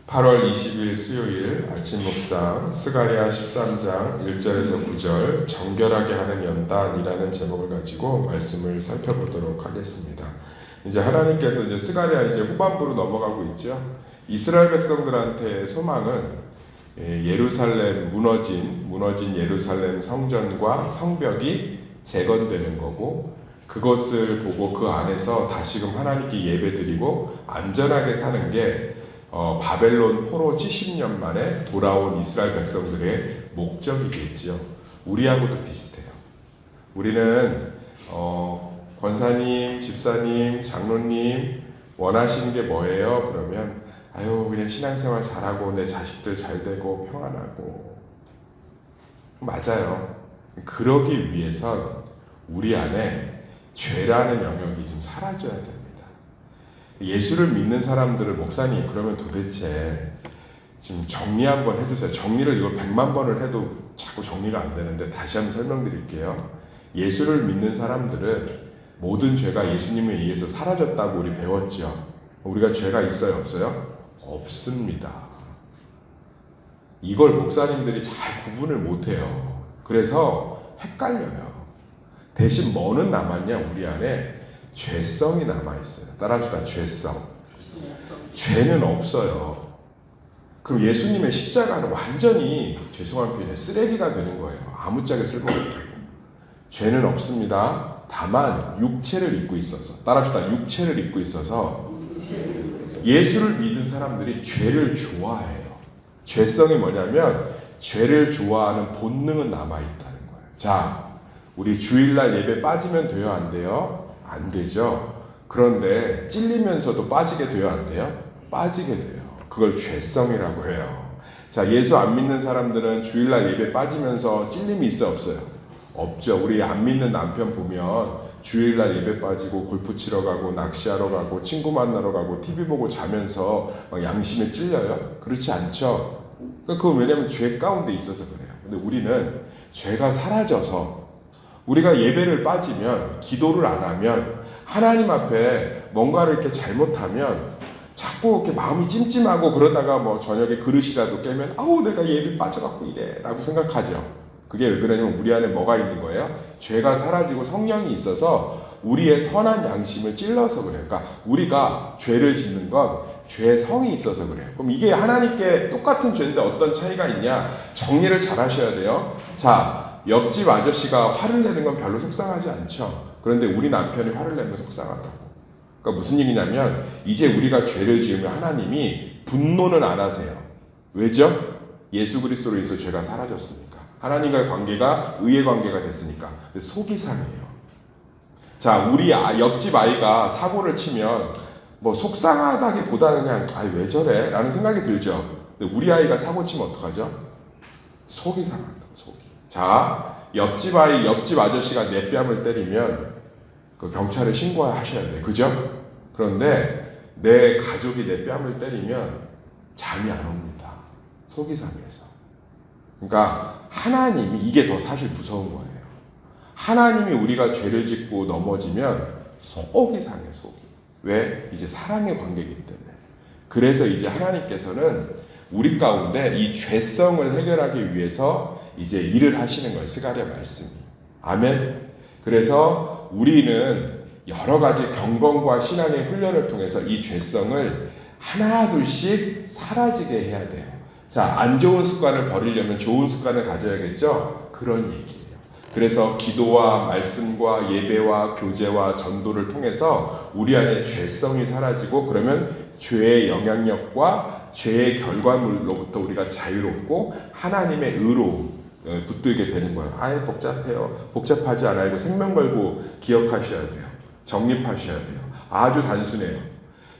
8월 20일 수요일 아침 묵상 스가랴 13장 1절에서 9절 정결하게 하는 연단이라는 제목을 가지고 말씀을 살펴보도록 하겠습니다. 이제 하나님께서 이제 스가랴 이제 후반부로 넘어가고 있죠. 이스라엘 백성들한테 소망은 예루살렘 무너진 예루살렘 성전과 성벽이 재건되는 거고, 그것을 보고 그 안에서 다시금 하나님께 예배드리고 안전하게 사는 게 바벨론 포로 70년 만에 돌아온 이스라엘 백성들의 목적이겠지요. 우리하고도 비슷해요. 우리는 권사님, 집사님, 장로님 원하시는 게 뭐예요? 그러면 그냥 신앙생활 잘하고 내 자식들 잘 되고 평안하고. 맞아요. 그러기 위해선 우리 안에 죄라는 영역이 좀 사라져야 됩니다. 예수를 믿는 사람들을 목사님 그러면 도대체 지금 정리 한번 해주세요. 정리를 이걸 100만 번을 해도 자꾸 정리가 안 되는데 다시 한번 설명드릴게요. 예수를 믿는 사람들은 모든 죄가 예수님에 의해서 사라졌다고 우리 배웠죠. 우리가 죄가 있어요, 없어요? 없습니다. 이걸 목사님들이 잘 구분을 못해요. 그래서 헷갈려요. 대신 뭐는 남았냐? 우리 안에 죄성이 남아있어요. 따라합시다. 죄성. 죄는 없어요. 그럼 예수님의 십자가는 완전히, 죄송한 표현이에요, 쓰레기가 되는 거예요. 아무짝에 쓸모없다고. 죄는 없습니다. 다만 육체를 입고 있어서, 따라합시다. 육체를 입고 있어서 예수를 믿은 사람들이 죄를 좋아해요. 죄성이 뭐냐면 죄를 좋아하는 본능은 남아있다는 거예요. 자, 우리 주일날 예배 빠지면 돼요, 안 돼요? 안 되죠. 그런데 찔리면서도 빠지게 돼요, 안 돼요? 빠지게 돼요. 그걸 죄성이라고 해요. 자, 예수 안 믿는 사람들은 주일날 예배 빠지면서 찔림이 있어, 없어요? 없죠. 우리 안 믿는 남편 보면 주일날 예배 빠지고 골프 치러 가고 낚시하러 가고 친구 만나러 가고 TV 보고 자면서 막 양심에 찔려요? 그렇지 않죠. 그건 왜냐면 죄 가운데 있어서 그래요. 근데 우리는 죄가 사라져서, 우리가 예배를 빠지면, 기도를 안 하면, 하나님 앞에 뭔가를 이렇게 잘못하면 자꾸 이렇게 마음이 찜찜하고, 그러다가 뭐 저녁에 그릇이라도 깨면 내가 예배 빠져갖고 이래 라고 생각하죠. 그게 왜 그러냐면 우리 안에 뭐가 있는 거예요? 죄가 사라지고 성령이 있어서 우리의 선한 양심을 찔러서 그래요. 그러니까 우리가 죄를 짓는 건 죄성이 있어서 그래요. 그럼 이게 하나님께 똑같은 죄인데 어떤 차이가 있냐? 정리를 잘 하셔야 돼요. 자, 옆집 아저씨가 화를 내는 건 별로 속상하지 않죠. 그런데 우리 남편이 화를 내면 속상하다고. 그러니까 무슨 얘기냐면 이제 우리가 죄를 지으면 하나님이 분노는 안 하세요. 왜죠? 예수 그리스도로 인해서 죄가 사라졌으니까. 하나님과의 관계가 의의 관계가 됐으니까. 속이 상해요. 자, 우리 옆집 아이가 사고를 치면 뭐 속상하다기보다는 그냥 왜 저래? 라는 생각이 들죠. 근데 우리 아이가 사고 치면 어떡하죠? 속이 상한다. 속이. 자, 옆집 아저씨가 내 뺨을 때리면 그 경찰에 신고하셔야 돼. 그죠? 그런데 내 가족이 내 뺨을 때리면 잠이 안 옵니다. 속이 상해서. 그러니까 하나님이, 이게 더 사실 무서운 거예요. 하나님이 우리가 죄를 짓고 넘어지면 속이 상해, 속이. 왜? 이제 사랑의 관계이기 때문에. 그래서 이제 하나님께서는 우리 가운데 이 죄성을 해결하기 위해서 이제 일을 하시는 거예요. 스가랴 말씀이. 아멘. 그래서 우리는 여러 가지 경건과 신앙의 훈련을 통해서 이 죄성을 하나 둘씩 사라지게 해야 돼요. 자, 안 좋은 습관을 버리려면 좋은 습관을 가져야겠죠? 그런 얘기예요. 그래서 기도와 말씀과 예배와 교제와 전도를 통해서 우리 안에 죄성이 사라지고, 그러면 죄의 영향력과 죄의 결과물로부터 우리가 자유롭고 하나님의 의로 붙들게 되는 거예요. 복잡해요. 복잡하지 않아요. 생명 걸고 기억하셔야 돼요. 정립하셔야 돼요. 아주 단순해요.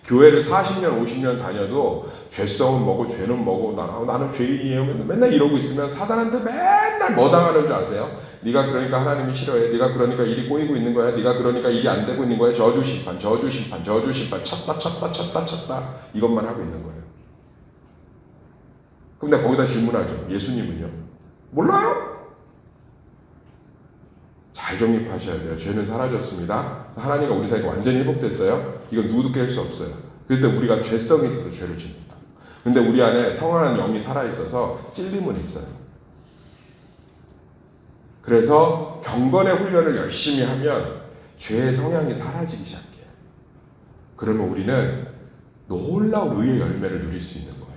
교회를 40년, 50년 다녀도 죄성은 뭐고 죄는 뭐고 나는 죄인이에요. 맨날 이러고 있으면 사단한테 맨날 뭐 당하는 줄 아세요? 네가 그러니까 하나님이 싫어해. 네가 그러니까 일이 꼬이고 있는 거야. 네가 그러니까 일이 안 되고 있는 거야. 저주 심판, 저주 심판, 저주 심판. 쳤다. 이것만 하고 있는 거예요. 그럼 내가 거기다 질문하죠. 예수님은요? 몰라요? 잘 정립하셔야 돼요. 죄는 사라졌습니다. 하나님과 우리 사이가 완전히 회복됐어요. 이건 누구도 깰 수 없어요. 그럴 때 우리가 죄성이 있어서 죄를 짓는다. 근데 우리 안에 성화는 영이 살아있어서 찔림은 있어요. 그래서 경건의 훈련을 열심히 하면 죄의 성향이 사라지기 시작해요. 그러면 우리는 놀라운 의의 열매를 누릴 수 있는 거예요.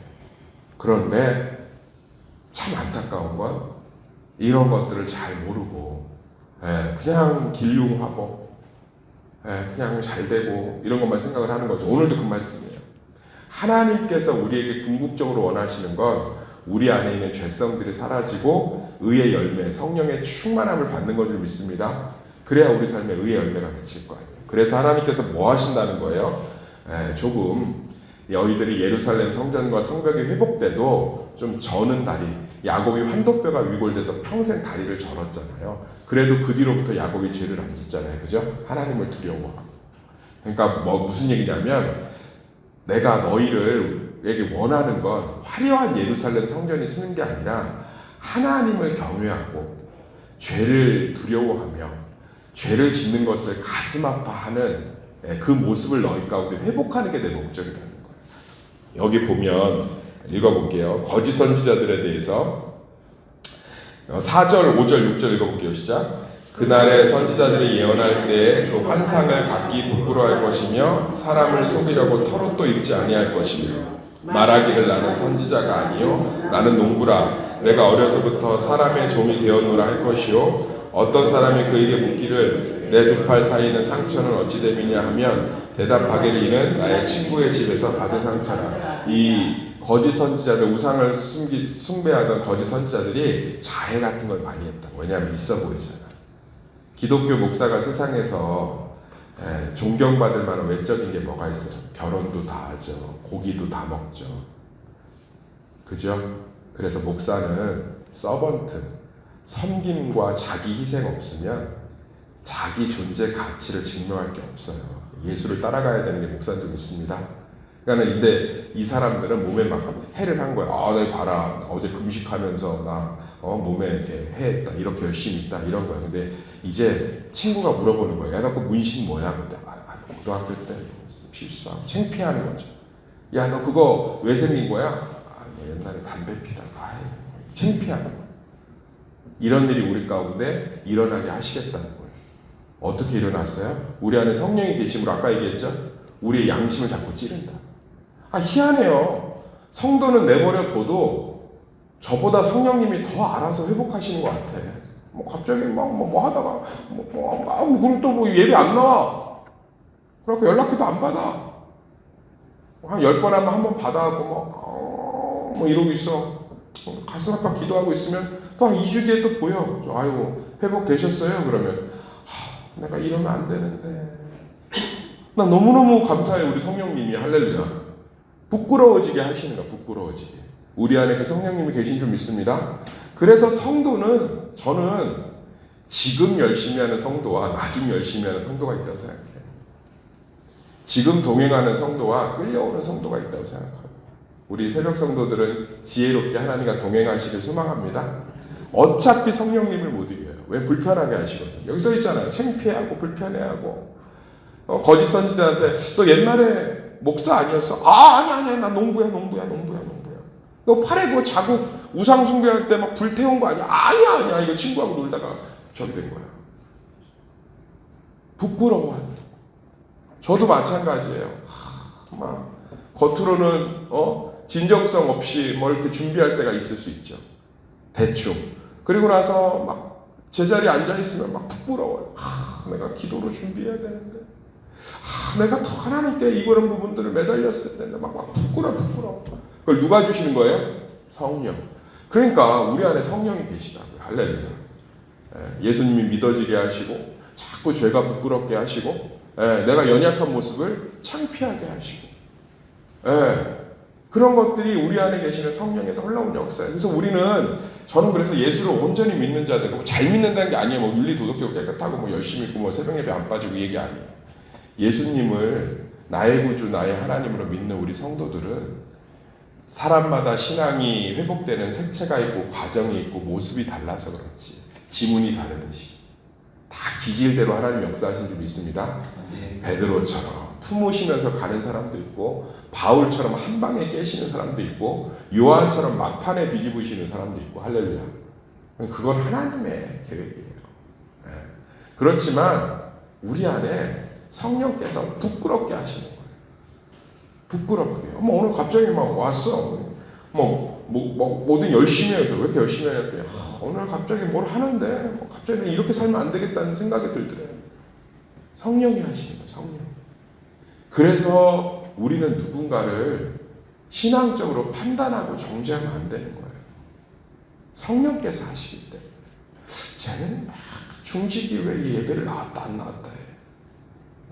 그런데 참 안타까운 건 이런 것들을 잘 모르고 그냥 길흉하고 그냥 잘 되고 이런 것만 생각을 하는 거죠. 오늘도 그 말씀이에요. 하나님께서 우리에게 궁극적으로 원하시는 건 우리 안에 있는 죄성들이 사라지고 의의 열매, 성령의 충만함을 받는 건 줄 믿습니다. 그래야 우리 삶에 의의 열매가 맺힐 거예요. 그래서 하나님께서 뭐 하신다는 거예요? 조금 너희들이 예루살렘 성전과 성벽이 회복돼도 좀 저는 다리, 야곱이 환도뼈가 위골돼서 평생 다리를 절었잖아요. 그래도 그 뒤로부터 야곱이 죄를 안 짓잖아요. 그죠? 하나님을 두려워하고. 그러니까 무슨 얘기냐면 내가 너희에게 원하는 건 화려한 예루살렘 성전이 쓰는 게 아니라 하나님을 경외하고 죄를 두려워하며 죄를 짓는 것을 가슴 아파하는 그 모습을 너희 가운데 회복하는 게 내 목적이라는 거예요. 여기 보면 읽어볼게요. 거짓 선지자들에 대해서 4절, 5절, 6절 읽어볼게요. 시작. 그날에 선지자들이 예언할 때에 그 환상을 각기 부끄러워할 것이며 사람을 속이려고 털옷도 입지 아니할 것이며 말하기를 나는 선지자가 아니요 나는 농부라 내가 어려서부터 사람의 종이 되었노라 할 것이요 어떤 사람이 그에게 묻기를 내 두 팔 사이에 있는 상처는 어찌 됨이냐 하면 대답하기를 이는 나의 친구의 집에서 받은 상처라. 이 거짓 선지자들, 우상을 숭배하던 거짓 선지자들이 자해 같은 걸 많이 했다고. 왜냐하면 있어 보이잖아. 기독교 목사가 세상에서 존경받을 만한 외적인 게 뭐가 있어요? 결혼도 다 하죠. 고기도 다 먹죠. 그죠? 그래서 목사는 서번트, 섬김과 자기 희생 없으면 자기 존재 가치를 증명할 게 없어요. 예수를 따라가야 되는 게 목사는 좀 있습니다. 그러니까 근데 이 사람들은 몸에 막 해를 한 거야. 내가 봐라. 어제 금식하면서 나 몸에 이렇게 해했다. 이렇게 열심히 있다. 이런 거야. 근데 이제 친구가 물어보는 거야. 야, 너 그 문신 뭐야? 근데 고등학교 때 실수하고 창피하는 거죠. 야, 너 그거 왜 생긴 거야? 너 옛날에 담배 피다가 창피하는 거야. 이런 일이 우리 가운데 일어나게 하시겠다는 거예요. 어떻게 일어났어요? 우리 안에 성령이 계심으로 아까 얘기했죠? 우리의 양심을 자꾸 찌른다. 희한해요. 성도는 내버려 둬도 저보다 성령님이 더 알아서 회복하시는 것 같아. 갑자기 뭐 하다가 그럼 또 예배 안 나와. 그래갖고 연락해도 안 받아. 한 10번 하면 한 번 받아갖고 이러고 있어. 가슴 아파 기도하고 있으면 또 한 2주 뒤에 또 보여. 아이고 회복되셨어요? 그러면 내가 이러면 안 되는데. 나 너무너무 감사해요. 우리 성령님이. 할렐루야. 부끄러워지게 하시는 거야. 부끄러워지게. 우리 안에 그 성령님이 계신 줄 믿습니다. 그래서 성도는 저는 지금 열심히 하는 성도와 나중 열심히 하는 성도가 있다고 생각해요. 지금 동행하는 성도와 끌려오는 성도가 있다고 생각합니다. 우리 새벽 성도들은 지혜롭게 하나님과 동행하시길 소망합니다. 어차피 성령님을 못 이겨요. 왜? 불편하게 하시거든요. 여기 써 있잖아요. 창피하고 불편해하고. 거짓 선지자한테 너 옛날에 목사 아니었어? 아니야 나 농부야. 너 팔에 그 자국 우상 숭배할 때 막 불태운 거 아니야? 아니야 이거 친구하고 놀다가 저기 된 거야. 부끄러워한다. 저도 마찬가지예요. 막 겉으로는 진정성 없이 뭘 이렇게 준비할 때가 있을 수 있죠. 대충. 그리고 나서 막 제자리에 앉아있으면 막 부끄러워요. 내가 기도로 준비해야 되는데. 내가 더 하나님께 이런 부분들을 매달렸을 텐데 막 부끄러워. 그걸 누가 주시는 거예요? 성령. 그러니까 우리 안에 성령이 계시다고요. 할렐루야. 예수님이 믿어지게 하시고 자꾸 죄가 부끄럽게 하시고 내가 연약한 모습을 창피하게 하시고 그런 것들이 우리 안에 계시는 성령의 놀라운 역사예요. 그래서 저는 그래서 예수를 온전히 믿는 자들이고 잘 믿는다는 게 아니에요. 윤리 도덕적으로 깨끗하고 열심히 있고 새벽 예배 안 빠지고 이 얘기 아니에요. 예수님을 나의 구주, 나의 하나님으로 믿는 우리 성도들은 사람마다 신앙이 회복되는 색채가 있고 과정이 있고 모습이 달라서 그렇지 지문이 다르듯이 다 기질대로 하나님 역사하신 줄 믿습니다. 베드로처럼 품으시면서 가는 사람도 있고, 바울처럼 한 방에 깨시는 사람도 있고, 요한처럼 막판에 뒤집으시는 사람도 있고, 할렐루야. 그건 하나님의 계획이에요. 네. 그렇지만 우리 안에 성령께서 부끄럽게 하시는 거예요. 부끄럽게. 오늘 갑자기 막 왔어. 뭐든 열심히 해서 왜 이렇게 열심히 해야 돼? 오늘 갑자기 뭘 하는데 갑자기 내가 이렇게 살면 안 되겠다는 생각이 들더래요. 성령이 하시는 거예요. 성령. 그래서 우리는 누군가를 신앙적으로 판단하고 정죄하면 안 되는 거예요. 성령께서 하시기 때문에. 쟤는 막 중직교회 예배를 나왔다 안 나왔다 해.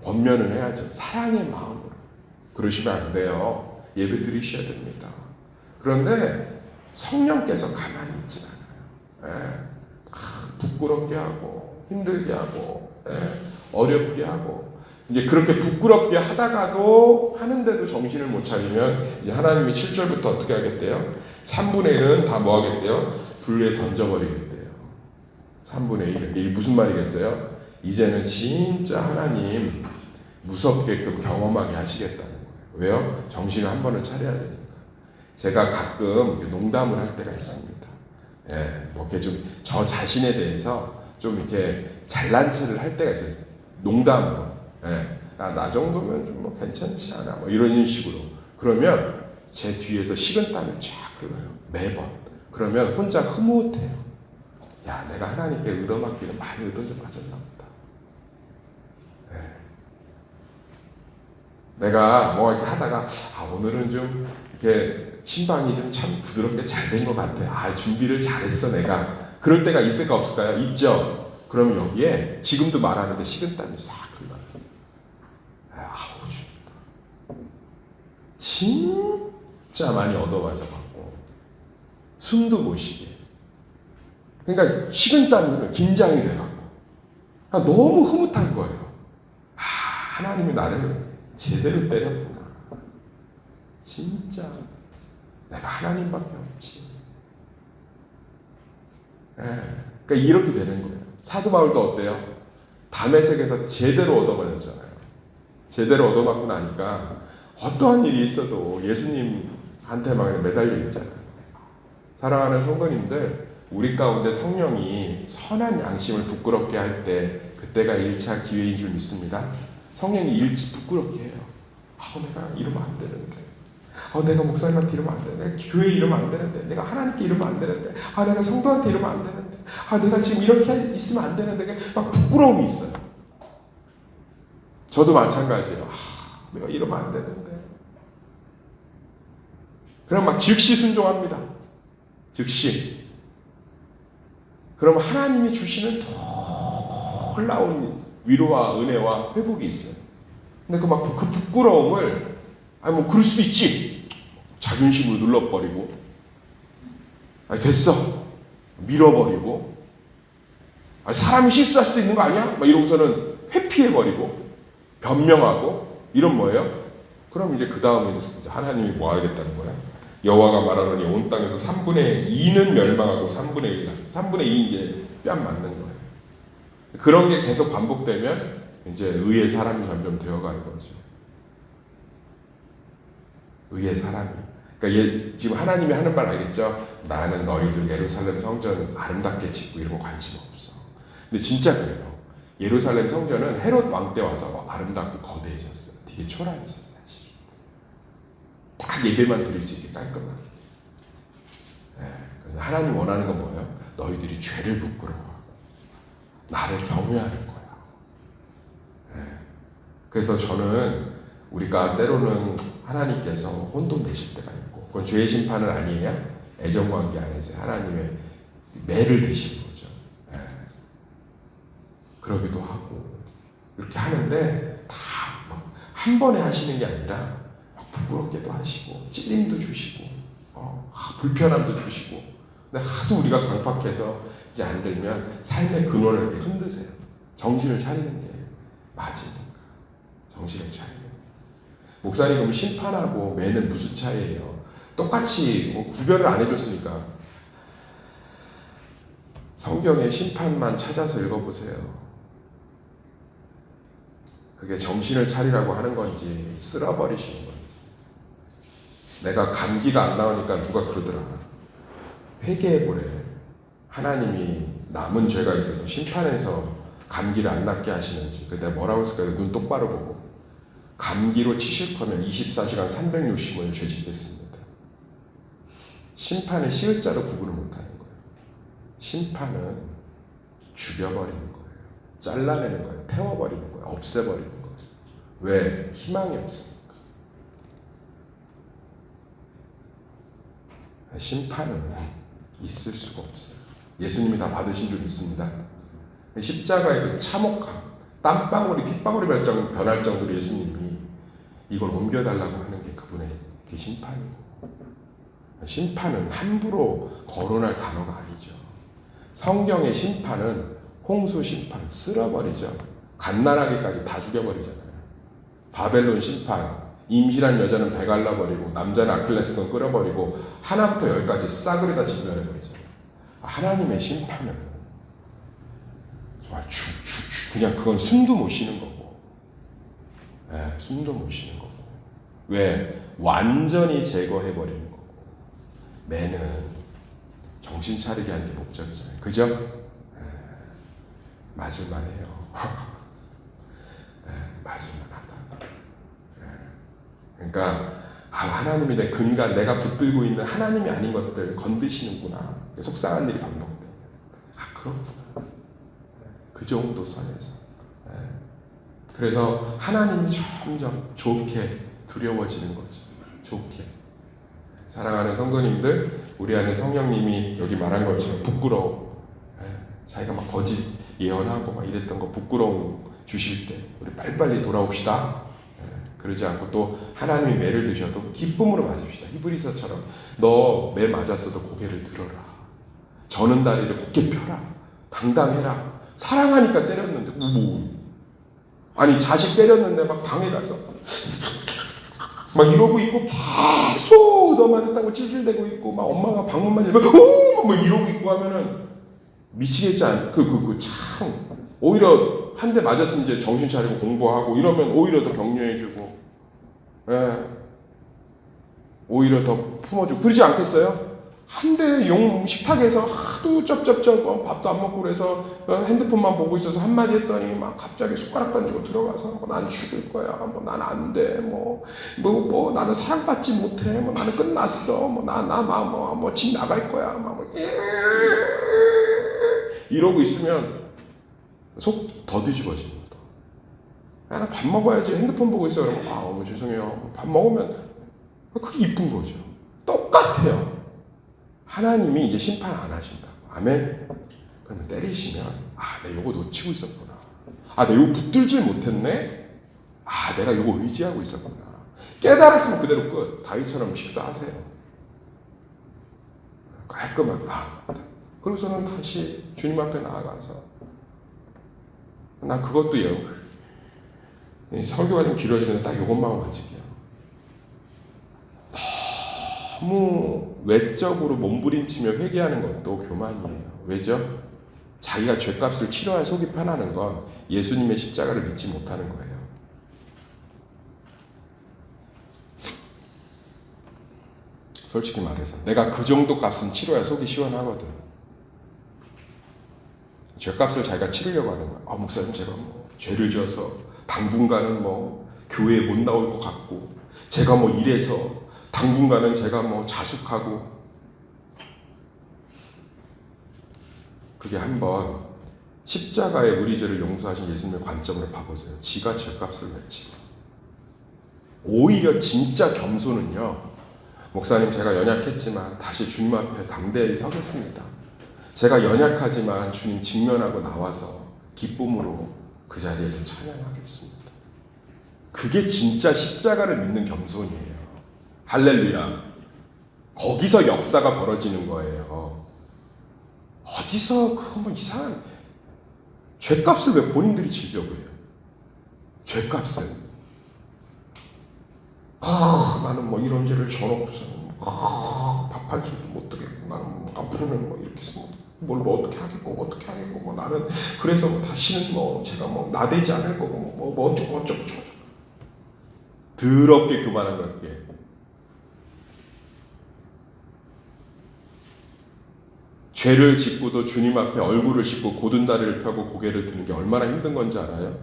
권면은 해야죠. 사랑의 마음으로. 그러시면 안 돼요. 예배 드리셔야 됩니다. 그런데 성령께서 가만히 있지 않아요. 부끄럽게 하고 힘들게 하고 어렵게 하고 이제 그렇게 부끄럽게 하다가도 하는데도 정신을 못 차리면 이제 하나님이 7절부터 어떻게 하겠대요? 3분의 1은 다 뭐 하겠대요? 불에 던져버리겠대요. 3분의 1은. 이게 무슨 말이겠어요? 이제는 진짜 하나님 무섭게끔 경험하게 하시겠다는 거예요. 왜요? 정신을 한 번은 차려야 되니까. 제가 가끔 농담을 할 때가 있습니다. 뭐 이렇게 좀 저 자신에 대해서 좀 이렇게 잘난 체를 할 때가 있어요. 농담으로. 나 정도면 좀 뭐 괜찮지 않아. 뭐 이런 식으로. 그러면 제 뒤에서 식은땀이 쫙 흘러요. 매번. 그러면 혼자 흐뭇해요. 야, 내가 하나님께 얻어맞기는 많이 얻어져 맞았나 보다. 내가 뭐 이렇게 하다가 오늘은 좀 이렇게 신방이 좀 참 부드럽게 잘 된 것 같아. 준비를 잘했어 내가. 그럴 때가 있을까 없을까요? 있죠. 그러면 여기에 지금도 말하는데 식은땀이 싹 흘러요. 진짜 많이 얻어맞아갖고 숨도 못 쉬게. 그러니까 식은땀이 긴장이 돼갖고 너무 흐뭇한 거예요. 하나님이 나를 제대로 때렸구나. 진짜 내가 하나님밖에 없지. 그러니까 이렇게 되는 거예요. 사도 바울도 어때요? 다메섹에서 제대로 얻어맞았잖아요. 제대로 얻어맞고 나니까 어떠한 일이 있어도 예수님한테만 매달려 있잖아요. 사랑하는 성도님들, 우리 가운데 성령이 선한 양심을 부끄럽게 할 때 그때가 1차 기회인 줄 믿습니다. 성령이 부끄럽게 해요. 내가 이러면 안 되는데. 내가 목사님한테 이러면 안 되는데. 내가 교회에 이러면 안 되는데. 내가 하나님께 이러면 안 되는데. 내가 성도한테 이러면 안 되는데. 내가 지금 이렇게 있으면 안 되는데. 막 부끄러움이 있어요. 저도 마찬가지예요. 내가 이러면 안 되는데. 그럼 막 즉시 순종합니다. 즉시. 그럼 하나님이 주시는 놀라운 위로와 은혜와 회복이 있어요. 근데 그 부끄러움을 뭐 그럴 수도 있지. 자존심을 눌러버리고 됐어. 밀어버리고 사람이 실수할 수도 있는 거 아니야? 막 이러고서는 회피해버리고 변명하고 이런 뭐예요? 그럼 이제 그 다음에 이제 하나님이 뭐 하겠다는 거야? 여호와가 말하노니 온 땅에서 3분의 2는 멸망하고 3분의 2 이제 뺨 맞는 거예요. 그런 게 계속 반복되면 이제 의의 사람이 점점 되어가는 거죠. 의의 사람이. 그러니까 지금 하나님이 하는 말 알겠죠? 나는 너희들 예루살렘 성전 아름답게 짓고 이런 거 관심 없어. 근데 진짜 그래요. 예루살렘 성전은 헤롯 왕 때 와서 아름답고 거대해졌어요. 되게 초라했어요. 딱 예배만 드릴 수 있게 깔끔하게. 하나님 원하는 건 뭐예요? 너희들이 죄를 부끄러워하고 나를 경외하는 거야. 그래서 저는 우리가 때로는 하나님께서 혼돈 내실 때가 있고, 그건 죄의 심판은 아니에요. 애정관계 안에서 하나님의 매를 드시는 거죠. 그러기도 하고 이렇게 하는데 다 한 번에 하시는 게 아니라 부끄럽게도 하시고 찔림도 주시고 불편함도 주시고. 근데 하도 우리가 강팍해서 이제 안 들면 삶의 근원을 흔드세요. 정신을 차리는 게 맞으니까. 정신을 차리는 게. 목사님 그럼 심판하고 매는 무슨 차이예요? 똑같이 구별을 안 해줬으니까 성경의 심판만 찾아서 읽어보세요. 그게 정신을 차리라고 하는 건지 쓸어버리시는 건지. 내가 감기가 안 나오니까 누가 그러더라. 회개해보래. 하나님이 남은 죄가 있어서 심판해서 감기를 안 낫게 하시는지. 내가 뭐라고 했을까요? 눈 똑바로 보고. 감기로 치실 거면 24시간 365일 죄짓겠습니다. 심판의 시읒자로 구분을 못하는 거예요. 심판은 죽여버리는 거예요. 잘라내는 거예요. 태워버리는 거예요. 없애버리는 거예요. 왜? 희망이 없으니까. 심판은 있을 수가 없어요. 예수님이 다 받으신 줄 믿습니다. 십자가의 그 참혹함, 땀방울이 핏방울이 변할 정도로 예수님이 이걸 옮겨달라고 하는 게 그분의 그 심판이고, 심판은 함부로 거론할 단어가 아니죠. 성경의 심판은 홍수 심판, 쓸어버리죠. 갓난아기까지 다 죽여버리잖아요. 바벨론 심판, 임신한 여자는 배 갈라버리고 남자는 아킬레스건 끌어버리고 하나부터 열까지 싸그리 다 진멸해버리잖아요. 하나님의 심판은 정말 그냥 그건 숨도 못 쉬는 거고, 숨도 못 쉬는 거고. 왜? 완전히 제거해버리는 거고. 매는 정신 차리게 하는 게 목적이잖아요. 그죠? 맞을만해요. 맞을만하다. 그러니까 하나님이 내 근간, 내가 붙들고 있는 하나님이 아닌 것들 건드시는구나. 속상한 일이 반복돼. 그렇구나. 그 정도 선에서. 그래서 하나님이 점점 좋게 두려워지는 거죠. 좋게. 사랑하는 성도님들, 우리 안에 성령님이 여기 말한 것처럼 부끄러워. 자기가 막 거짓 예언하고 막 이랬던 거 부끄러움 주실 때 우리 빨리빨리 돌아옵시다. 그러지 않고 또 하나님이 매를 드셔도 기쁨으로 맞읍시다. 히브리서처럼 너 매 맞았어도 고개를 들어라. 저는 다리를 곧게 펴라. 당당해라. 사랑하니까 때렸는데 아니 자식 때렸는데 막 방에 가서 막 이러고 있고 계속 너 맞았다고 찔찔대고 있고 막 엄마가 방문만 열면 막 이러고 있고 하면은 미치겠지 않? 참 오히려 한 대 맞았으면 이제 정신 차리고 공부하고 이러면 오히려 더 격려해주고, 오히려 더 품어주고 그러지 않겠어요? 한 대 식탁에서 하도 쩝쩝쩝 밥도 안 먹고 그래서 핸드폰만 보고 있어서 한마디 했더니 막 갑자기 숟가락 던지고 들어가서 난 죽을 거야, 난 안 돼, 나는 사랑받지 못해, 나는 끝났어, 집 나갈 거야, 이러고 있으면 속 더 뒤집어집니다. 나 밥 먹어야지, 핸드폰 보고 있어. 그러면 어머 죄송해요. 밥 먹으면 그게 이쁜 거죠. 똑같아요. 하나님이 이제 심판 안 하신다고. 아멘. 그러면 때리시면 내가 요거 놓치고 있었구나. 내가 요거 붙들질 못했네. 내가 요거 의지하고 있었구나. 깨달았으면 그대로 끝. 다윗처럼 식사하세요. 깔끔하게. 그러고서는 다시 주님 앞에 나아가서 난 그것도요. 설교가 좀 길어지는데 딱 요것만 가질게요. 너무 외적으로 몸부림치며 회개하는 것도 교만이에요. 왜죠? 자기가 죄값을 치러야 속이 편하는 건 예수님의 십자가를 믿지 못하는 거예요. 솔직히 말해서 내가 그 정도 값은 치러야 속이 시원하거든. 죄값을 자기가 치르려고 하는 거야. 목사님 제가 죄를 지어서 당분간은 교회에 못 나올 것 같고, 제가 이래서 당분간은 제가 자숙하고. 그게 한번 십자가에 우리 죄를 용서하신 예수님의 관점을 봐보세요. 지가 죄값을 냈지. 오히려 진짜 겸손은요, 목사님 제가 연약했지만 다시 주님 앞에 담대히 서겠습니다. 제가 연약하지만 주님 직면하고 나와서 기쁨으로 그 자리에서 찬양하겠습니다. 그게 진짜 십자가를 믿는 겸손이에요. 할렐루야. 거기서 역사가 벌어지는 거예요. 어디서 이상한 죄값을 왜 본인들이 지려고 해요? 죄값을. 나는 이런 죄를 져놓고서는 밥 한 술도 못 드겠고, 나는 앞으로는 이렇게 했습니다. 뭐 어떻게 하겠고 뭐 나는 그래서 뭐 다시는 뭐 제가 뭐 나대지 않을 거고 뭐 어쩌고 더럽게 교만한 거야 그게. 죄를 짓고도 주님 앞에 얼굴을 씻고 곧은 다리를 펴고 고개를 드는 게 얼마나 힘든 건지 알아요?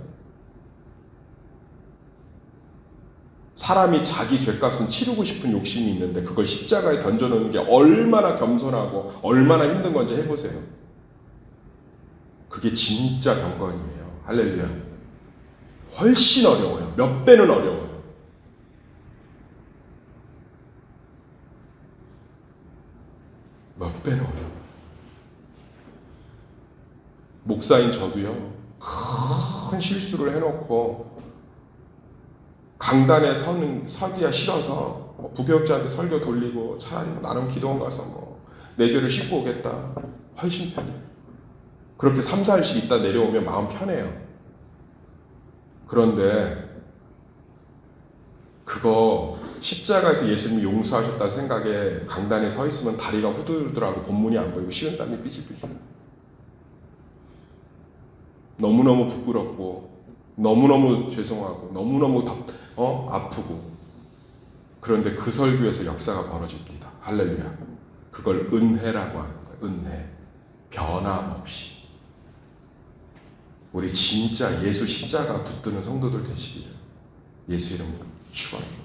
사람이 자기 죄값은 치르고 싶은 욕심이 있는데 그걸 십자가에 던져놓는 게 얼마나 겸손하고 얼마나 힘든 건지 해보세요. 그게 진짜 경건이에요. 할렐루야. 훨씬 어려워요. 몇 배는 어려워요. 몇 배는 어려워요. 목사인 저도요. 큰 실수를 해놓고 강단에 서기가 싫어서 부교육자한테 설교 돌리고 차라리 나름 기도원 가서 내 죄를 씻고 오겠다. 훨씬 편해요. 그렇게 3, 4일씩 있다 내려오면 마음 편해요. 그런데 그거 십자가에서 예수님이 용서하셨다는 생각에 강단에 서 있으면 다리가 후들후들하고 본문이 안 보이고 식은땀이 삐질삐질. 너무너무 부끄럽고 너무너무 죄송하고 너무너무 아프고. 그런데 그 설교에서 역사가 벌어집니다. 할렐루야. 그걸 은혜라고 하는 거예요. 은혜. 변함없이. 우리 진짜 예수 십자가 붙드는 성도들 되시기를 예수 이름으로 축원합니다.